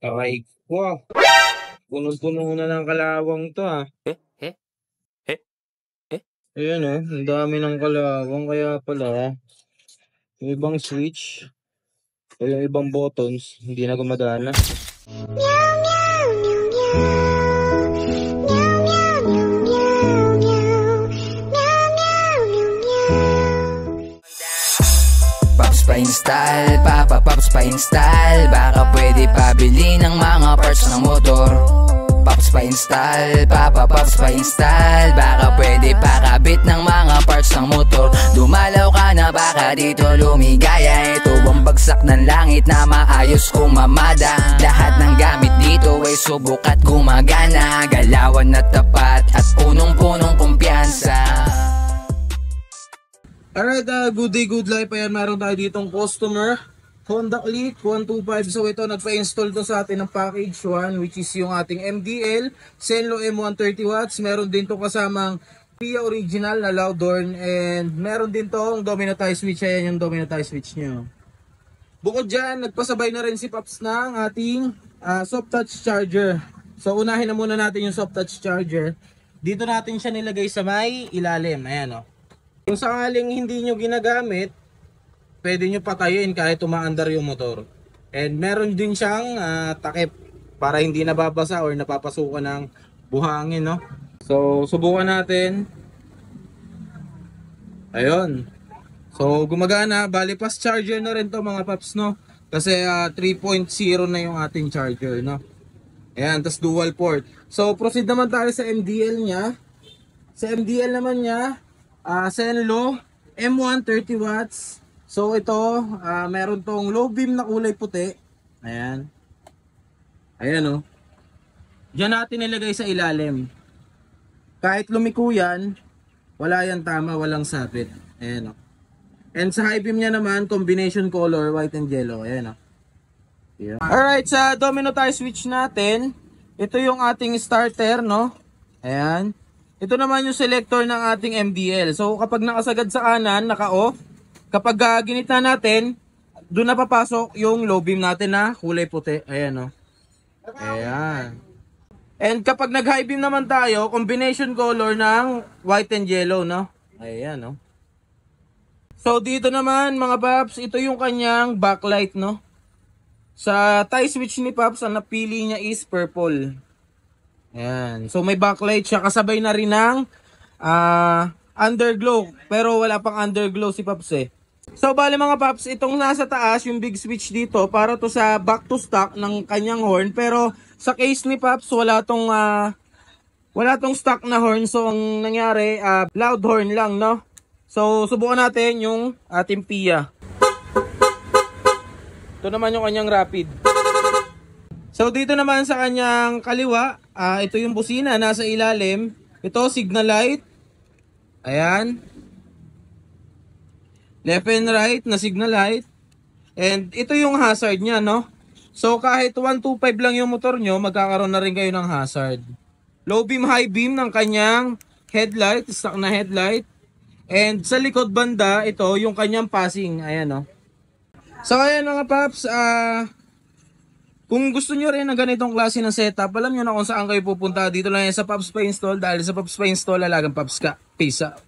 Aray ko, punong-puno na ng kalawang to ah. Eh, eh, eh, eh. Ayan oh, ang dami ng kalawang kaya pala yung ibang switch o yung ibang buttons hindi na gumagana. Pops pa-install, Papa Pops pa-install. Baka pwede pabili ng mga parts ng motor. Pops pa-install, Papa Pops pa-install. Baka pwede pakabit ng mga parts ng motor. Dumalaw ka na baka dito lumigaya. Ito ang bagsak ng langit na maayos kung mamada. Lahat ng gamit dito ay subok at gumagana. Galawan na tapat at punong-punong kumpiyansa. Alright, good day, good life. Ayan, meron tayo ditong customer, Honda Click 125. So ito, nagpa-install to sa atin ng package 1, which is yung ating MDL Zenlo M130 watts. Meron din to kasamang PIA original na loud horn, and meron din tong domino tie switch. Ayan yung domino tie switch nyo. Bukod dyan, nagpasabay na rin si Pops ng ating soft touch charger. So unahin na muna natin yung soft touch charger. Dito natin siya nilagay sa may ilalim. Ayan o. Kung sakaling hindi nyo ginagamit, pwede nyo patayin kahit umaandar yung motor. And meron din siyang takip para hindi nababasa or napapasukan ng buhangin, no? So, subukan natin. Ayun. So, gumagana. Bali, fast charger na rin to mga paps, no? Kasi 3.0 na yung ating charger, no? Ayan, tas dual port. So, proceed naman tayo sa MDL niya. Sa MDL naman niya, Zenlo M130 watts. So ito, meron tong low beam na kulay puti. Ayan. Ayan oh. Diyan natin nilagay sa ilalim. Kahit lumiko yan, wala yan tama, walang sapit. Ayan oh. And sa high beam niya naman, combination color, white and yellow. Ayan oh. Yeah. Alright, sa domino tie switch natin, ito yung ating starter, no? Ayan. Ito naman yung selector ng ating MDL. So kapag nakasagad sa kanan, naka-off. Kapag ginitna natin, doon na papasok yung low beam natin na kulay puti. Ayan o. Ayan. And kapag nag-high beam naman tayo, combination color ng white and yellow, no? Ayan o. So dito naman mga paps, ito yung kanyang backlight, no? Sa tie switch ni Paps, ang napili niya is purple. Ayan. So may backlight siya, kasabay na rin ng underglow. Pero wala pang underglow si Paps eh. So bali mga Paps, itong nasa taas, yung big switch dito, para to sa back to stock ng kanyang horn. Pero sa case ni Paps, wala tong stock na horn. So ang nangyari, loud horn lang, no? So subukan natin yung ating PIA. Ito naman yung kanyang rapid. So dito naman sa kanyang kaliwa, ito yung busina nasa ilalim. Ito signal light. Ayan. Left and right na signal light. And ito yung hazard niya, no? So kahit 125 lang yung motor nyo, magkakaroon na rin kayo ng hazard. Low beam, high beam ng kanyang headlight, stock na headlight. And sa likod banda, ito yung kanyang passing. Ayan, no? So ayan mga paps, kung gusto nyo rin ng ganitong klase ng setup, alam nyo na kung saan kayo pupunta. Dito lang yan sa Pops Pa-Install. Dahil sa Pops Pa-Install, alagang Pops ka. Peace out.